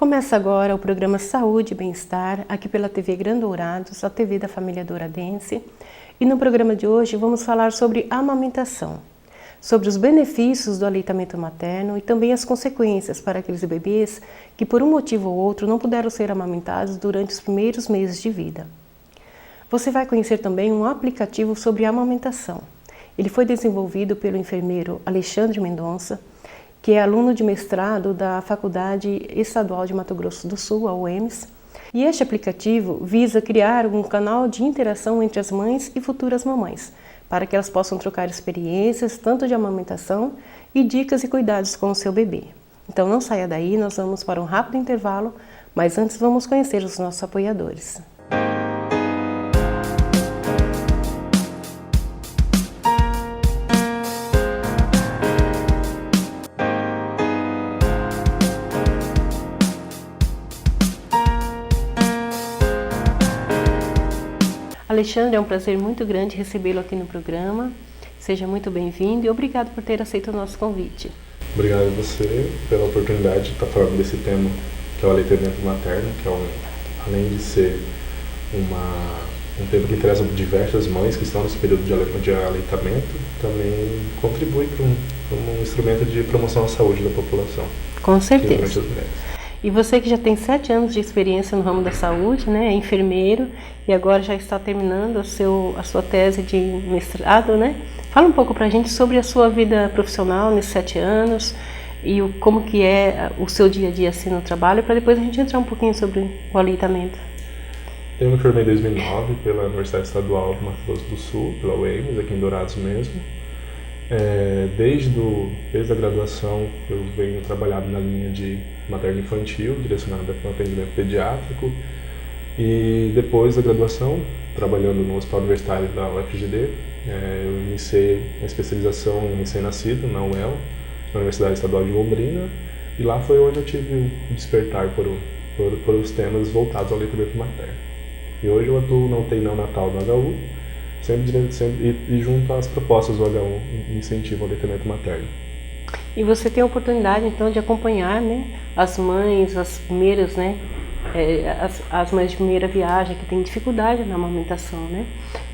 Começa agora o programa Saúde e Bem-Estar, aqui pela TV Grande Dourados, a TV da família douradense. E no programa de hoje vamos falar sobre a amamentação, sobre os benefícios do aleitamento materno e também as consequências para aqueles bebês que por um motivo ou outro não puderam ser amamentados durante os primeiros meses de vida. Você vai conhecer também um aplicativo sobre amamentação. Ele foi desenvolvido pelo enfermeiro Alexandre Mendonça, que é aluno de mestrado da Faculdade Estadual de Mato Grosso do Sul, a UEMS, e este aplicativo visa criar um canal de interação entre as mães e futuras mamães, para que elas possam trocar experiências, tanto de amamentação e dicas e cuidados com o seu bebê. Então não saia daí, nós vamos para um rápido intervalo, mas antes vamos conhecer os nossos apoiadores. Alexandre, é um prazer muito grande recebê-lo aqui no programa. Seja muito bem-vindo e obrigado por ter aceito o nosso convite. Obrigado a você pela oportunidade de estar falando desse tema, que é o aleitamento materno, que além de ser um tema que interessa diversas mães que estão nesse período de aleitamento, também contribui para um instrumento de promoção à saúde da população. Com certeza. E você que já tem 7 anos de experiência no ramo da saúde, né, é enfermeiro e agora já está terminando a sua tese de mestrado, né? Fala um pouco pra gente sobre a sua vida profissional nesses 7 anos e como que é o seu dia a dia assim no trabalho, para depois a gente entrar um pouquinho sobre o aleitamento. Eu me formei em 2009 pela Universidade Estadual de Mato Grosso do Sul, pela UEMS, aqui em Dourados mesmo. Desde a graduação eu venho trabalhando na linha de materno-infantil, direcionada para o atendimento pediátrico, e depois da graduação, trabalhando no Hospital Universitário da UFGD, eu iniciei a especialização em recém-nascido na UEL, na Universidade Estadual de Londrina, e lá foi onde eu tive o despertar por os temas voltados ao aleitamento materno. E hoje eu atuo na UTI neonatal do HU, sempre junto às propostas do HU incentivo ao aleitamento materno. E você tem a oportunidade então de acompanhar, né, as mães, as primeiras, né, as mães de primeira viagem que têm dificuldade na amamentação, né?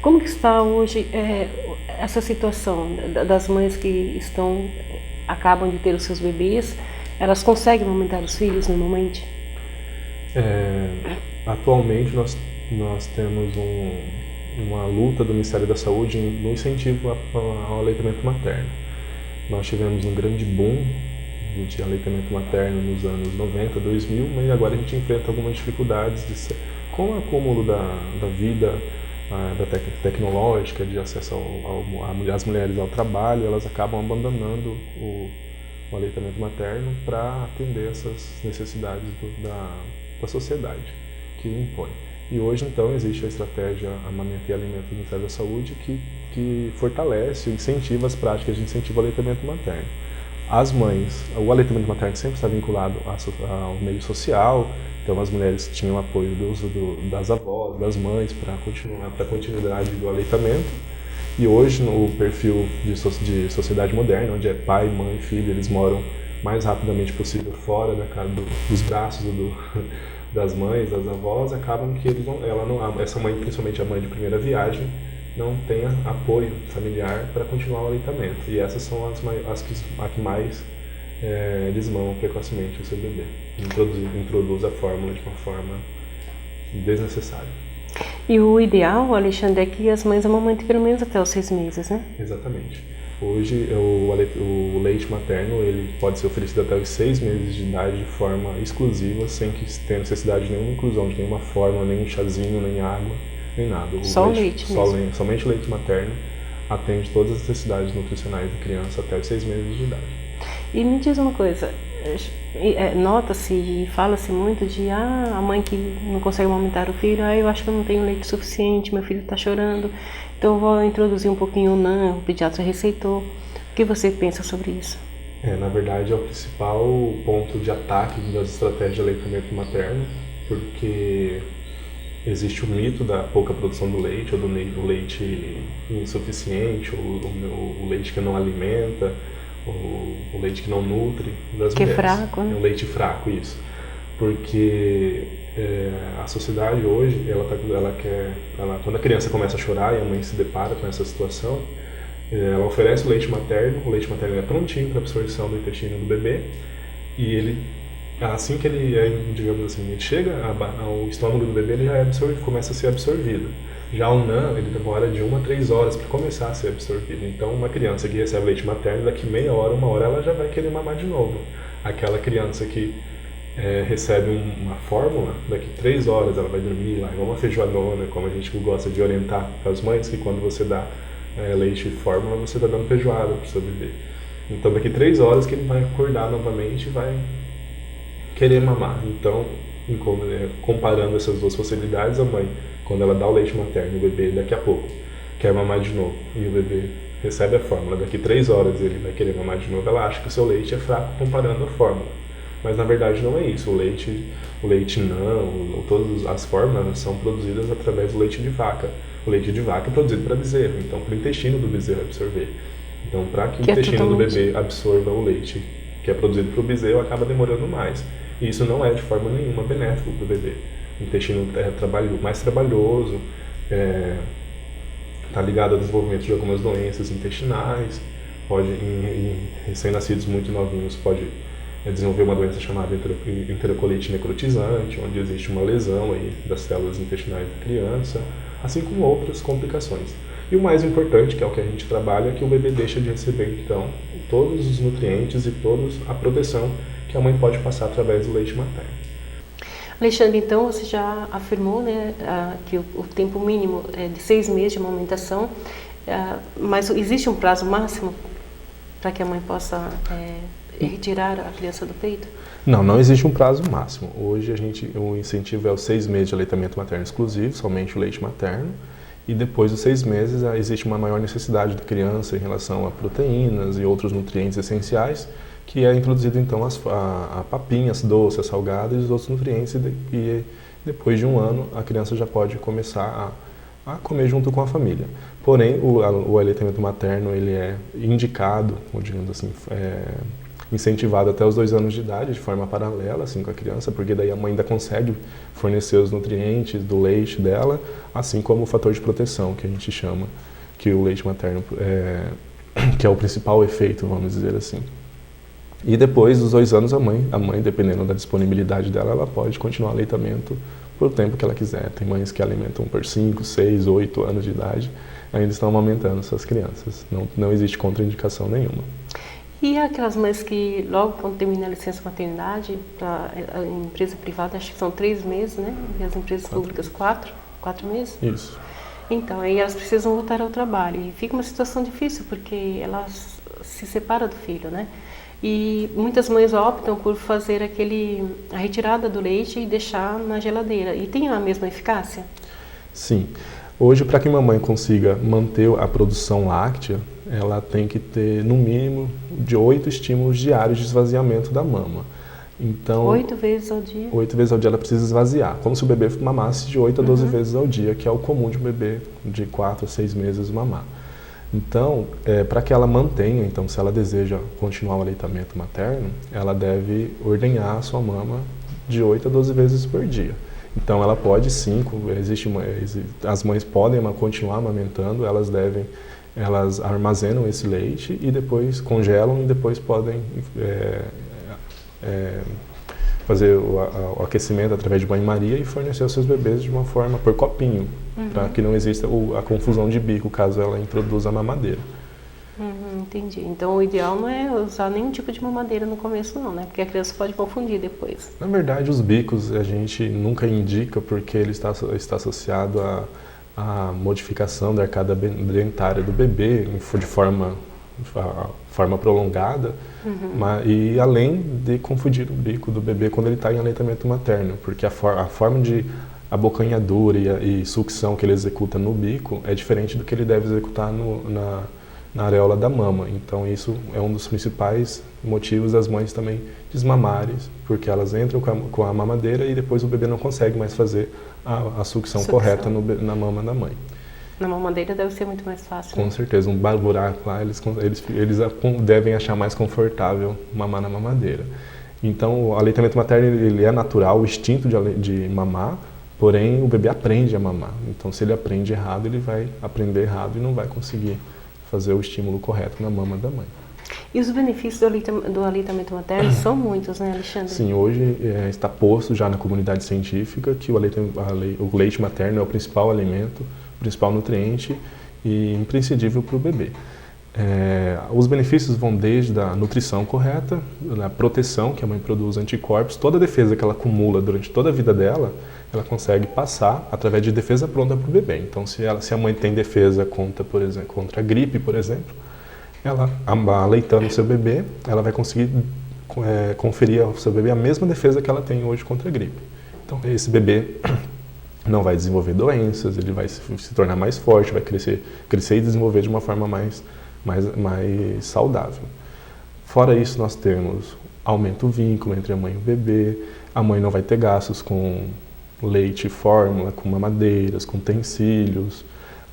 Como que está hoje essa situação das mães que acabam de ter os seus bebês? Elas conseguem amamentar os filhos normalmente? Atualmente nós temos uma luta do Ministério da Saúde no incentivo ao aleitamento materno. Nós tivemos um grande boom de aleitamento materno nos anos 90, 2000, mas agora a gente enfrenta algumas dificuldades com o acúmulo da vida tecnológica, de acesso às mulheres ao trabalho. Elas acabam abandonando o aleitamento materno para atender essas necessidades da sociedade que o impõe. E hoje, então, existe a estratégia Amamenta e Alimento do Ministério da Saúde que fortalece e incentiva as práticas de incentivo ao aleitamento materno. As mães, o aleitamento materno sempre está vinculado ao meio social, então as mulheres tinham apoio do uso das avós, das mães, para a continuidade do aleitamento. E hoje, no perfil de sociedade moderna, onde é pai, mãe, filho, eles moram mais rapidamente possível fora da casa dos braços das mães, das avós, acabam que essa mãe, principalmente a mãe de primeira viagem, não tem apoio familiar para continuar o aleitamento. E essas são as que mais desmamam precocemente o seu bebê. Introduz a fórmula de uma forma desnecessária. E o ideal, Alexandre, é que as mães amamentem pelo menos até os 6 meses, né? Exatamente. Hoje, o leite materno ele pode ser oferecido até os 6 meses de idade de forma exclusiva, sem que tenha necessidade de nenhuma inclusão de nenhuma fórmula, nem um chazinho, nem água, nem nada. Só o leite mesmo. Somente o leite materno atende todas as necessidades nutricionais da criança até os 6 meses de idade. E me diz uma coisa, nota-se e fala-se muito de a mãe que não consegue amamentar o filho, eu acho que eu não tenho leite suficiente, meu filho está chorando, então eu vou introduzir um pouquinho o NAN, o pediatra receitou. O que você pensa sobre isso? Na verdade, é o principal ponto de ataque das estratégias de aleitamento materno, porque existe o mito da pouca produção do leite, ou do leite insuficiente, ou o leite que não alimenta, o leite que não nutre das mulheres. Que é fraco, né? É um leite fraco, isso. porque a sociedade hoje, quando a criança começa a chorar e a mãe se depara com essa situação, ela oferece o leite materno é prontinho para absorção do intestino do bebê, e ele, assim que ele digamos assim, ele chega ao estômago do bebê, ele já começa a ser absorvido. Já o NAN, ele demora de 1 a 3 horas para começar a ser absorvido. Então, uma criança que recebe leite materno, daqui meia hora, 1 hora, ela já vai querer mamar de novo. Aquela criança que recebe uma fórmula, daqui 3 horas ela vai dormir, vai uma feijoadona, como a gente gosta de orientar as mães, que quando você dá leite e fórmula, você está dando feijoada para o seu bebê. Então, daqui 3 horas que ele vai acordar novamente e vai querer mamar. Então, comparando essas duas possibilidades, a mãe, quando ela dá o leite materno, o bebê daqui a pouco quer mamar de novo, e o bebê recebe a fórmula, daqui 3 horas ele vai querer mamar de novo, ela acha que o seu leite é fraco comparando a fórmula. Mas na verdade não é isso. O leite não, todas as fórmulas são produzidas através do leite de vaca. O leite de vaca é produzido para bezerro, então para o intestino do bezerro absorver. Então, para que o intestino do bebê absorva o leite que é produzido para o bezerro, acaba demorando mais. E isso não é de forma nenhuma benéfico para o bebê. O intestino é mais trabalhoso, está ligado ao desenvolvimento de algumas doenças intestinais, em recém-nascidos muito novinhos pode desenvolver uma doença chamada enterocolite necrotizante, onde existe uma lesão aí das células intestinais da criança, assim como outras complicações. E o mais importante, que é o que a gente trabalha, é que o bebê deixa de receber, então, todos os nutrientes e toda a proteção que a mãe pode passar através do leite materno. Alexandre, então você já afirmou, né, que o tempo mínimo é de 6 meses de amamentação, mas existe um prazo máximo para que a mãe possa retirar a criança do peito? Não existe um prazo máximo. Hoje o incentivo é os 6 meses de aleitamento materno exclusivo, somente o leite materno, e depois dos 6 meses existe uma maior necessidade da criança em relação a proteínas e outros nutrientes essenciais, que é introduzido então a papinhas doces, a salgada e os outros nutrientes, e depois de 1 ano a criança já pode começar a comer junto com a família. Porém, o aleitamento materno ele é indicado, ou digamos assim, incentivado até os 2 anos de idade, de forma paralela assim com a criança, porque daí a mãe ainda consegue fornecer os nutrientes do leite dela, assim como o fator de proteção, que a gente chama, que o leite materno que é o principal efeito, vamos dizer assim. E depois dos 2 anos, a mãe, dependendo da disponibilidade dela, ela pode continuar o aleitamento por tempo que ela quiser. Tem mães que alimentam por 5, 6, 8 anos de idade, ainda estão amamentando suas crianças. Não existe contraindicação nenhuma. E aquelas mães que logo quando termina a licença maternidade, para a empresa privada, acho que são 3 meses, né? E as empresas públicas 4 meses? Isso. Então, aí elas precisam voltar ao trabalho. E fica uma situação difícil, porque elas se separam do filho, né? E muitas mães optam por fazer a retirada do leite e deixar na geladeira. E tem a mesma eficácia? Sim. Hoje, para que uma mãe consiga manter a produção láctea, ela tem que ter, no mínimo, de 8 estímulos diários de esvaziamento da mama. Então, 8 vezes ao dia? 8 vezes ao dia ela precisa esvaziar, como se o bebê mamasse de 8 a 12 vezes ao dia, que é o comum de um bebê de 4 a 6 meses mamar. Então, para que ela mantenha, então, se ela deseja continuar o aleitamento materno, ela deve ordenhar a sua mama de 8 a 12 vezes por dia. Então, ela pode sim, as mães podem continuar amamentando, elas armazenam esse leite e depois congelam e depois podem fazer o aquecimento através de banho-maria e fornecer aos seus bebês de uma forma por copinho, para que não exista a confusão de bico caso ela introduza a mamadeira. Entendi. Então o ideal não é usar nenhum tipo de mamadeira no começo não, né? Porque a criança pode confundir depois. Na verdade, os bicos a gente nunca indica porque ele está associado à modificação da arcada dentária do bebê de forma prolongada, e além de confundir o bico do bebê quando ele está em aleitamento materno, porque a forma de abocanhadura e sucção que ele executa no bico é diferente do que ele deve executar na areola da mama. Então isso é um dos principais motivos das mães também desmamarem, porque elas entram com a mamadeira e depois o bebê não consegue mais fazer a sucção correta na mama da mãe. Na mamadeira deve ser muito mais fácil. Com certeza, um buraco lá, eles devem achar mais confortável mamar na mamadeira. Então, o aleitamento materno ele é natural, o instinto de mamar, porém o bebê aprende a mamar. Então, se ele aprende errado, ele vai aprender errado e não vai conseguir fazer o estímulo correto na mama da mãe. E os benefícios do aleitamento materno são muitos, né, Alexandre? Sim, hoje está posto já na comunidade científica que o leite materno é o principal alimento, o principal nutriente e imprescindível para o bebê. Os benefícios vão desde a nutrição correta, a proteção, que a mãe produz anticorpos, toda a defesa que ela acumula durante toda a vida dela, ela consegue passar através de defesa pronta para o bebê. Então, se a mãe tem defesa contra a gripe, por exemplo, ela, aleitando o seu bebê, ela vai conseguir conferir ao seu bebê a mesma defesa que ela tem hoje contra a gripe. Então, esse bebê não vai desenvolver doenças, ele vai se tornar mais forte, vai crescer e desenvolver de uma forma mais saudável. Fora isso, nós temos aumento do vínculo entre a mãe e o bebê, a mãe não vai ter gastos com leite, fórmula, com mamadeiras, com utensílios.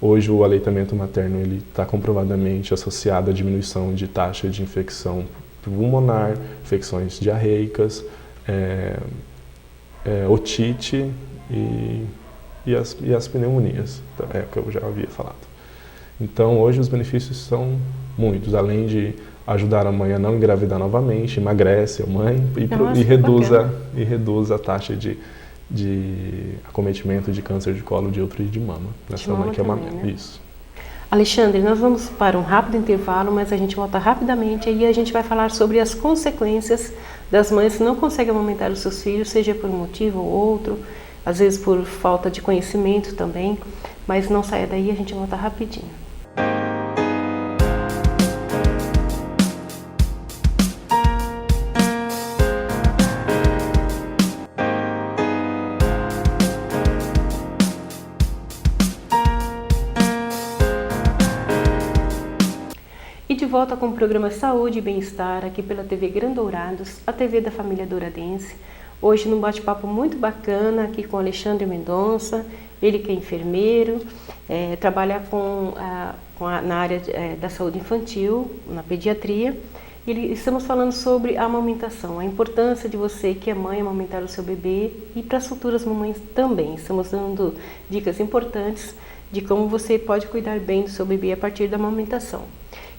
Hoje o aleitamento materno está comprovadamente associado à diminuição de taxa de infecção pulmonar, infecções diarreicas, otite e as pneumonias, que eu já havia falado. Então, hoje os benefícios são muitos, além de ajudar a mãe a não engravidar novamente, emagrece a mãe e reduz a taxa de acometimento de câncer de colo de útero e de mama nessa mãe que amamenta. Né? Isso. Alexandre, nós vamos para um rápido intervalo, mas a gente volta rapidamente e a gente vai falar sobre as consequências das mães que não conseguem amamentar os seus filhos, seja por um motivo ou outro, às vezes por falta de conhecimento também, mas não saia daí, a gente volta rapidinho. E de volta com o programa Saúde e Bem-Estar, aqui pela TV Grandourados, a TV da família douradense. Hoje num bate-papo muito bacana aqui com Alexandre Mendonça, ele que é enfermeiro, trabalha na área da saúde infantil, na pediatria. Estamos falando sobre a amamentação, a importância de você que é mãe amamentar o seu bebê e para as futuras mamães também. Estamos dando dicas importantes de como você pode cuidar bem do seu bebê a partir da amamentação.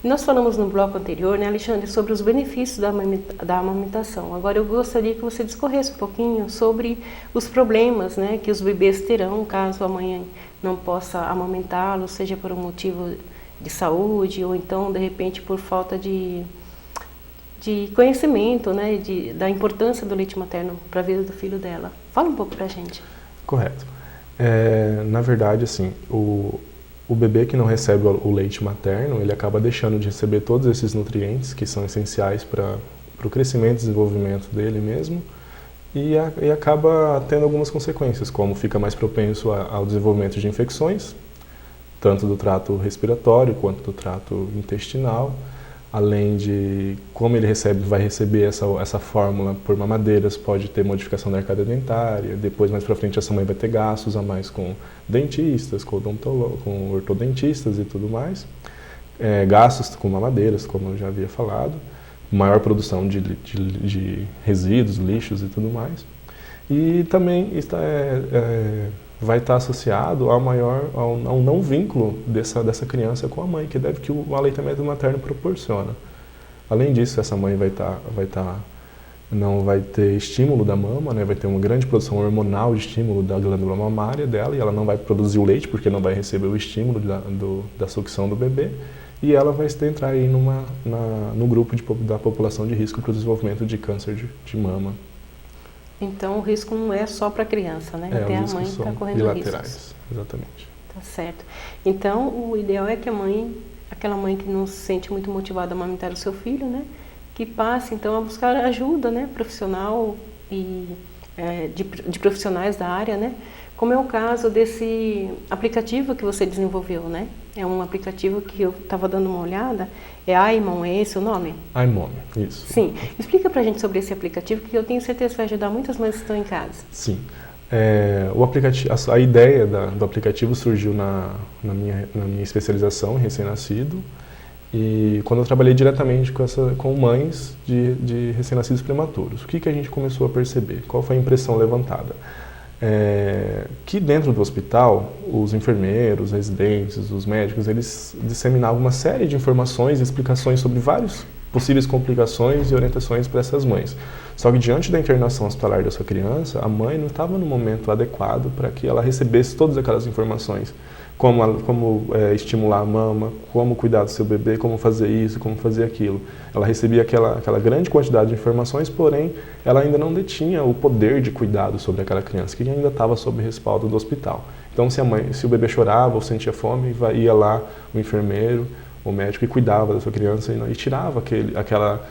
Nós falamos no bloco anterior, né, Alexandre, sobre os benefícios da amamentação. Agora eu gostaria que você discorresse um pouquinho sobre os problemas, né, que os bebês terão caso a mãe não possa amamentá-los, seja por um motivo de saúde ou então, de repente, por falta de conhecimento, né, da importância do leite materno para a vida do filho dela. Fala um pouco para a gente. Correto. Na verdade, assim, o bebê que não recebe o leite materno, ele acaba deixando de receber todos esses nutrientes que são essenciais para o crescimento e desenvolvimento dele mesmo e acaba tendo algumas consequências, como fica mais propenso ao desenvolvimento de infecções, tanto do trato respiratório quanto do trato intestinal, além de, como ele vai receber essa fórmula por mamadeiras, pode ter modificação da arcada dentária, depois mais para frente essa mãe vai ter gastos a mais com dentistas, com ortodontistas e tudo mais, gastos com mamadeiras, como eu já havia falado, maior produção de resíduos, lixos e tudo mais, e também vai estar associado ao não vínculo dessa criança com a mãe, que o aleitamento materno proporciona. Além disso, essa mãe não vai ter estímulo da mama, né? Vai ter uma grande produção hormonal de estímulo da glândula mamária dela, e ela não vai produzir o leite porque não vai receber o estímulo da sucção do bebê, e ela vai entrar aí no grupo da população de risco para o desenvolvimento de câncer de mama. Então, o risco não é só para a criança, né? Até a mãe está correndo bilaterais, riscos. Exatamente. Tá certo. Então, o ideal é que aquela mãe que não se sente muito motivada a amamentar o seu filho, né? Que passe, então, a buscar ajuda, né? Profissional e de profissionais da área, né? Como é o caso desse aplicativo que você desenvolveu, né? É um aplicativo que eu estava dando uma olhada. É Aimon, é esse o nome? Aimon, isso. Sim. Explica pra gente sobre esse aplicativo, que eu tenho certeza que vai ajudar muitas mães que estão em casa. Sim. O aplicativo, a ideia do aplicativo surgiu na minha especialização em recém-nascido, E quando eu trabalhei diretamente com mães de recém-nascidos prematuros, o que a gente começou a perceber? Qual foi a impressão levantada? Que dentro do hospital, os enfermeiros, os residentes, os médicos, eles disseminavam uma série de informações e explicações sobre várias possíveis complicações e orientações para essas mães. Só que diante da internação hospitalar da sua criança, a mãe não estava no momento adequado para que ela recebesse todas aquelas informações. Como estimular a mama, como cuidar do seu bebê, como fazer isso, como fazer aquilo. Ela recebia aquela grande quantidade de informações, porém, ela ainda não detinha o poder de cuidado sobre aquela criança, que ainda estava sob respaldo do hospital. Então, se o bebê chorava ou sentia fome, ia lá o enfermeiro, o médico, e cuidava da sua criança e tirava aquela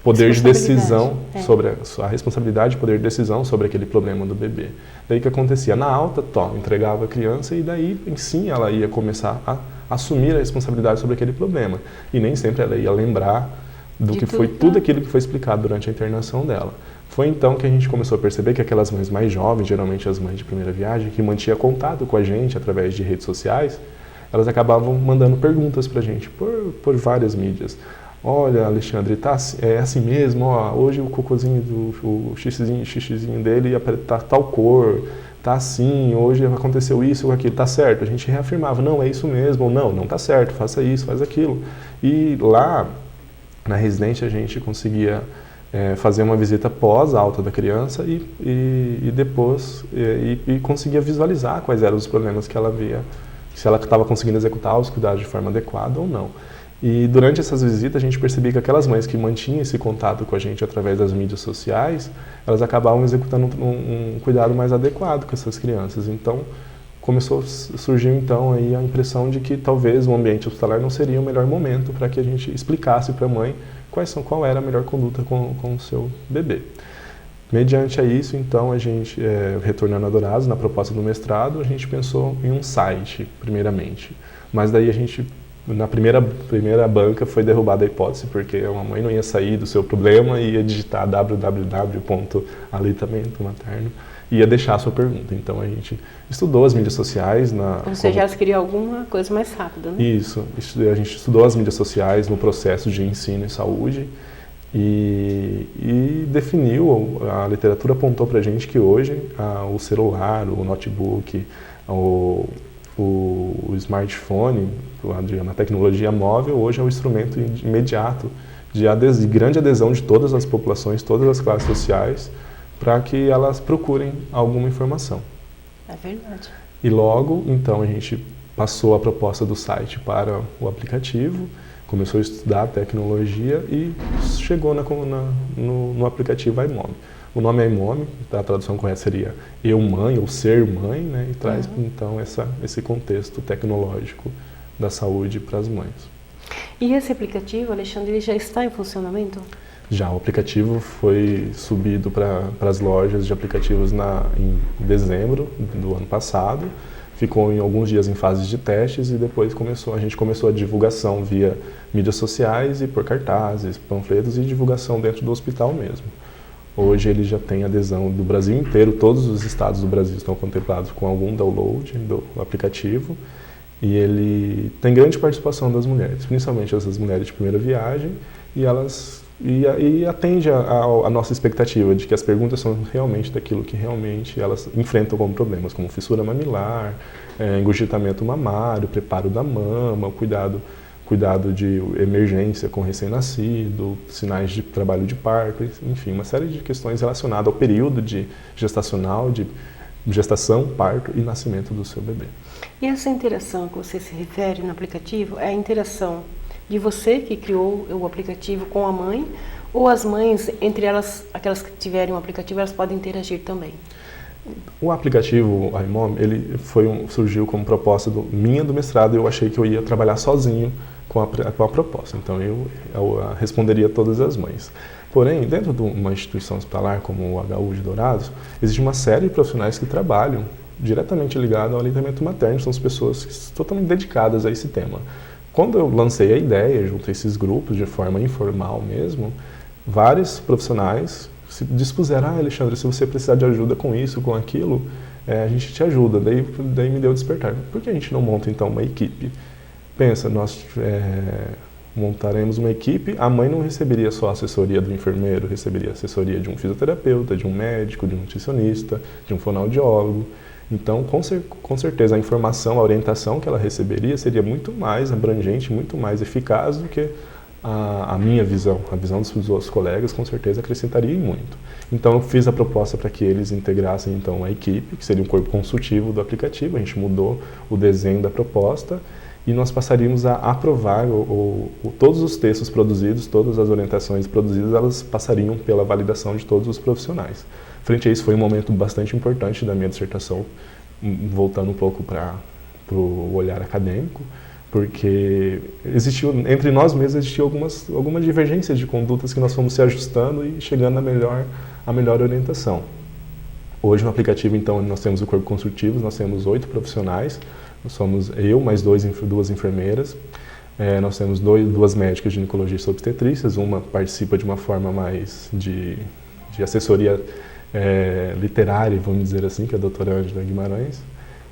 poder de decisão sobre a responsabilidade de poder de decisão sobre aquele problema do bebê. Daí o que acontecia? Na alta, entregava a criança e daí, sim, ela ia começar a assumir a responsabilidade sobre aquele problema. E nem sempre ela ia lembrar foi tudo aquilo que foi explicado durante a internação dela. Foi então que a gente começou a perceber que aquelas mães mais jovens, geralmente as mães de primeira viagem, que mantinham contato com a gente através de redes sociais, elas acabavam mandando perguntas pra gente por várias mídias. Olha, Alexandre, é assim mesmo, hoje o cocôzinho, o xixizinho dele tá tal cor, tá assim, hoje aconteceu isso ou aquilo, tá certo. A gente reafirmava, não, é isso mesmo, ou não tá certo, faça isso, faz aquilo. E lá, na residência, a gente conseguia fazer uma visita pós-alta da criança e depois conseguia visualizar quais eram os problemas que ela via, se ela estava conseguindo executar os cuidados de forma adequada ou não. E durante essas visitas a gente percebia que aquelas mães que mantinham esse contato com a gente através das mídias sociais, elas acabavam executando um cuidado mais adequado com essas crianças. Então surgiu então aí a impressão de que talvez o ambiente hospitalar não seria o melhor momento para que a gente explicasse para a mãe qual era a melhor conduta com o seu bebê. Mediante a isso, então, a gente, retornando a Dourados, na proposta do mestrado, a gente pensou em um site, primeiramente. Mas daí a gente, na primeira banca, foi derrubada a hipótese, porque a mãe não ia sair do seu problema e ia digitar www.aleitamento-materno e ia deixar a sua pergunta. Então, a gente estudou as mídias sociais. Você já queria alguma coisa mais rápida, né? Isso. A gente estudou as mídias sociais no processo de ensino em saúde. E definiu, a literatura apontou para a gente que hoje o celular, o notebook, o smartphone, a tecnologia móvel, hoje é um instrumento imediato de grande adesão de todas as populações, todas as classes sociais, para que elas procurem alguma informação. É verdade. E logo, então, a gente passou a proposta do site para o aplicativo, começou a estudar a tecnologia e chegou no aplicativo iMom. O nome iMom, a tradução correta seria eu mãe ou ser mãe, né? E traz então esse contexto tecnológico da saúde para as mães. E esse aplicativo, Alexandre, ele já está em funcionamento? Já, o aplicativo foi subido para as lojas de aplicativos em dezembro do ano passado. Ficou em alguns dias em fases de testes e depois a gente começou a divulgação via mídias sociais e por cartazes, panfletos e divulgação dentro do hospital mesmo. Hoje ele já tem adesão do Brasil inteiro, todos os estados do Brasil estão contemplados com algum download do aplicativo e ele tem grande participação das mulheres, principalmente essas mulheres de primeira viagem, e atende a nossa expectativa de que as perguntas são realmente daquilo que realmente elas enfrentam como problemas, como fissura mamilar, engurgitamento mamário, preparo da mama, cuidado de emergência com recém-nascido, sinais de trabalho de parto, enfim, uma série de questões relacionadas ao período gestacional, de gestação, parto e nascimento do seu bebê. E essa interação que você se refere no aplicativo é a interação de você que criou o aplicativo com a mãe, ou as mães, entre elas, aquelas que tiverem um aplicativo, elas podem interagir também? O aplicativo iMom, ele surgiu como proposta minha do mestrado, e eu achei que eu ia trabalhar sozinho com a proposta, então eu responderia todas as mães. Porém, dentro de uma instituição hospitalar como o HU de Dourados, existe uma série de profissionais que trabalham diretamente ligados ao aleitamento materno, são as pessoas totalmente dedicadas a esse tema. Quando eu lancei a ideia, junto a esses grupos, de forma informal mesmo, vários profissionais se dispuseram, Alexandre, se você precisar de ajuda com isso, com aquilo, a gente te ajuda. Daí me deu despertar. Por que a gente não monta, então, uma equipe? Pensa, montaremos uma equipe, a mãe não receberia só a assessoria do enfermeiro, receberia a assessoria de um fisioterapeuta, de um médico, de um nutricionista, de um fonoaudiólogo. Então, com certeza, a informação, a orientação que ela receberia seria muito mais abrangente, muito mais eficaz do que a minha visão. A visão dos outros colegas, com certeza, acrescentaria muito. Então, eu fiz a proposta para que eles integrassem, então, a equipe, que seria um corpo consultivo do aplicativo. A gente mudou o desenho da proposta e nós passaríamos a aprovar todos os textos produzidos, todas as orientações produzidas, elas passariam pela validação de todos os profissionais. Frente a isso, foi um momento bastante importante da minha dissertação, voltando um pouco para o olhar acadêmico, porque entre nós mesmos existiam algumas divergências de condutas que nós fomos se ajustando e chegando à melhor orientação. Hoje no aplicativo, então, nós temos o corpo consultivo, nós temos 8 profissionais, nós somos eu, mais 2 enfermeiras, nós temos 2 médicas ginecologistas obstetrícias, uma participa de uma forma mais de assessoria literária, vamos dizer assim, que é a doutora Ângela Guimarães,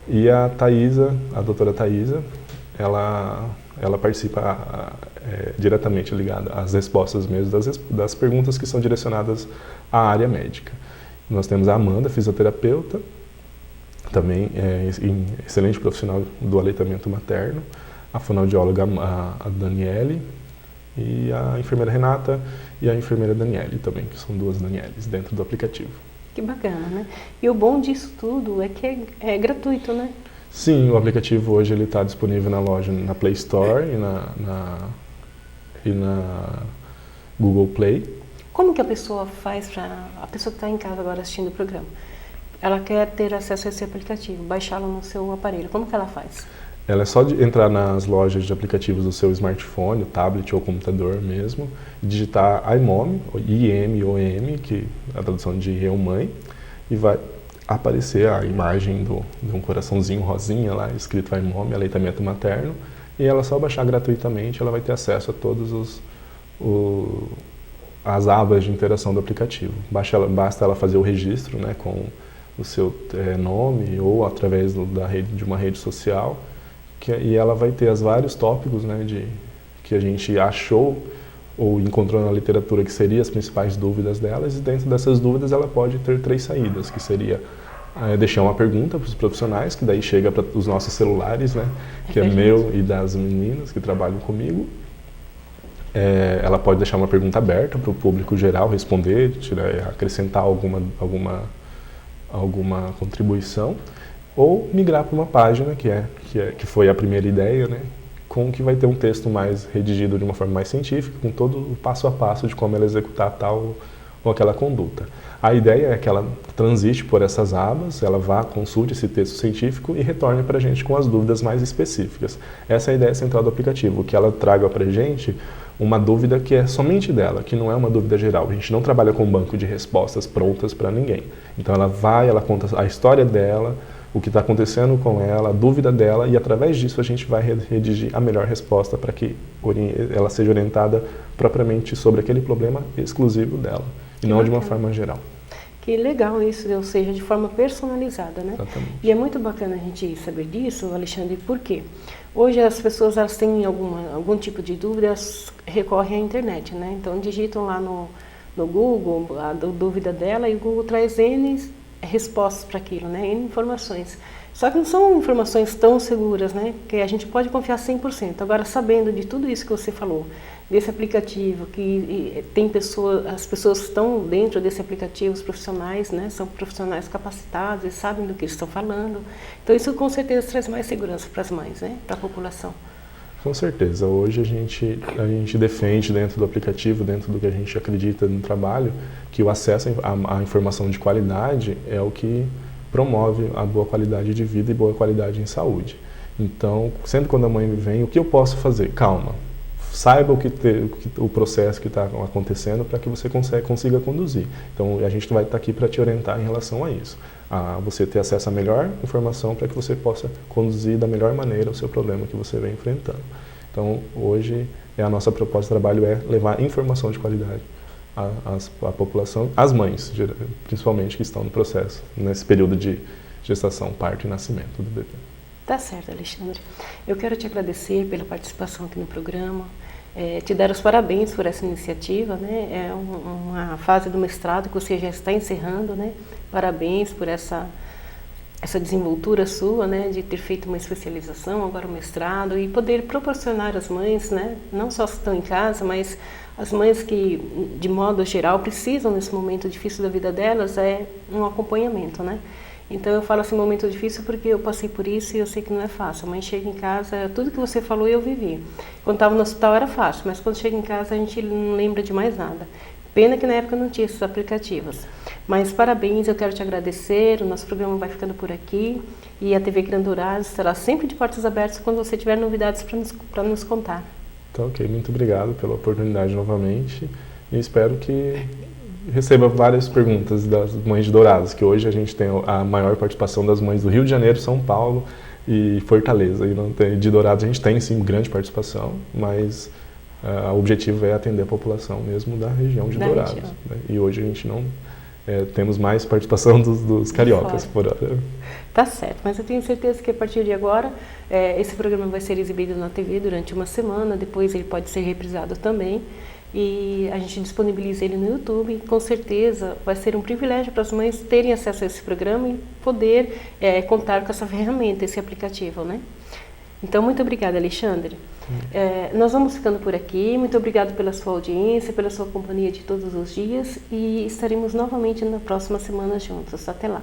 e a doutora Thaisa, ela participa diretamente ligada às respostas mesmo das perguntas que são direcionadas à área médica. Nós temos a Amanda, fisioterapeuta, também excelente profissional do aleitamento materno, a fonoaudióloga a Daniele, e a enfermeira Renata e a enfermeira Daniele também, que são 2 Danieles dentro do aplicativo. Que bacana, né? E o bom disso tudo é que é gratuito, né? Sim, o aplicativo hoje ele está disponível na loja, na Play Store e na Google Play. Como que a pessoa faz a pessoa que está em casa agora assistindo o programa? Ela quer ter acesso a esse aplicativo, baixá-lo no seu aparelho. Como que ela faz? Ela é só entrar nas lojas de aplicativos do seu smartphone, tablet ou computador mesmo, digitar iMom, I-M-O-M, que é a tradução de eu mãe, e vai aparecer a imagem de um coraçãozinho rosinha lá, escrito iMom, aleitamento materno, e ela só baixar gratuitamente, ela vai ter acesso a todos as abas de interação do aplicativo. Basta ela fazer o registro, né, com o seu nome ou através de uma rede social, e ela vai ter os vários tópicos, né, que a gente achou ou encontrou na literatura que seriam as principais dúvidas delas, e dentro dessas dúvidas ela pode ter 3 saídas, que seria deixar uma pergunta para os profissionais, que daí chega para os nossos celulares, né, que é meu e das meninas que trabalham comigo. Ela pode deixar uma pergunta aberta para o público geral responder, acrescentar alguma contribuição, ou migrar para uma página que foi a primeira ideia, né, que vai ter um texto mais redigido de uma forma mais científica, com todo o passo a passo de como ela executar tal ou aquela conduta. A ideia é que ela transite por essas abas, ela vá, consulte esse texto científico e retorne para a gente com as dúvidas mais específicas. Essa é a ideia central do aplicativo, que ela traga para a gente uma dúvida que é somente dela, que não é uma dúvida geral. A gente não trabalha com um banco de respostas prontas para ninguém. Então ela conta a história dela, o que está acontecendo com ela, a dúvida dela, e através disso a gente vai redigir a melhor resposta para que ela seja orientada propriamente sobre aquele problema exclusivo dela, e não de uma forma geral. Que legal isso, ou seja, de forma personalizada, né? Exatamente. E é muito bacana a gente saber disso, Alexandre, por quê? Hoje as pessoas elas têm algum tipo de dúvida, elas recorrem à internet, né? Então digitam lá no Google a dúvida dela e o Google traz N respostas para aquilo, né? N informações. Só que não são informações tão seguras, né? Que a gente pode confiar 100%. Agora, sabendo de tudo isso que você falou, desse aplicativo, que tem as pessoas que estão dentro desse aplicativo, os profissionais, né? São profissionais capacitados e sabem do que eles estão falando. Então, isso com certeza traz mais segurança para as mães, né? Para a população. Com certeza. Hoje a gente defende dentro do aplicativo, dentro do que a gente acredita no trabalho, que o acesso à informação de qualidade é o que promove a boa qualidade de vida e boa qualidade em saúde. Então, sempre quando a mãe vem, o que eu posso fazer? Calma. Saiba o processo que está acontecendo para que você consiga conduzir. Então, a gente vai estar aqui para te orientar em relação a isso. A você ter acesso à melhor informação para que você possa conduzir da melhor maneira o seu problema que você vem enfrentando. Então, hoje, a nossa proposta de trabalho é levar informação de qualidade à população, às mães, principalmente, que estão no processo, nesse período de gestação, parto e nascimento do bebê. Tá certo, Alexandre. Eu quero te agradecer pela participação aqui no programa. te dar os parabéns por essa iniciativa, né? É uma fase do mestrado que você já está encerrando, né? Parabéns por essa desenvoltura sua, né? De ter feito uma especialização, agora um mestrado, e poder proporcionar às mães, né? Não só que estão em casa, mas as mães que, de modo geral, precisam nesse momento difícil da vida delas, é um acompanhamento, né? Então eu falo assim, momento difícil porque eu passei por isso e eu sei que não é fácil. A mãe chega em casa, tudo que você falou eu vivi. Quando estava no hospital era fácil, mas quando chega em casa a gente não lembra de mais nada. Pena que na época não tinha esses aplicativos. Mas parabéns, eu quero te agradecer, o nosso programa vai ficando por aqui e a TV Grandourados estará sempre de portas abertas quando você tiver novidades para nos contar. Tá ok, muito obrigado pela oportunidade novamente e espero que receba várias perguntas das mães de Dourados, que hoje a gente tem a maior participação das mães do Rio de Janeiro, São Paulo e Fortaleza. E não tem, de Dourados a gente tem sim grande participação, mas o objetivo é atender a população mesmo da região de Dourados. Né? E hoje a gente não temos mais participação dos cariocas por hora. Tá certo, mas eu tenho certeza que a partir de agora esse programa vai ser exibido na TV durante uma semana, depois ele pode ser reprisado também. E a gente disponibiliza ele no YouTube e com certeza vai ser um privilégio para as mães terem acesso a esse programa e poder contar com essa ferramenta, esse aplicativo, né? Então, muito obrigada, Alexandre. Nós vamos ficando por aqui. Muito obrigado pela sua audiência, pela sua companhia de todos os dias e estaremos novamente na próxima semana juntos. Até lá.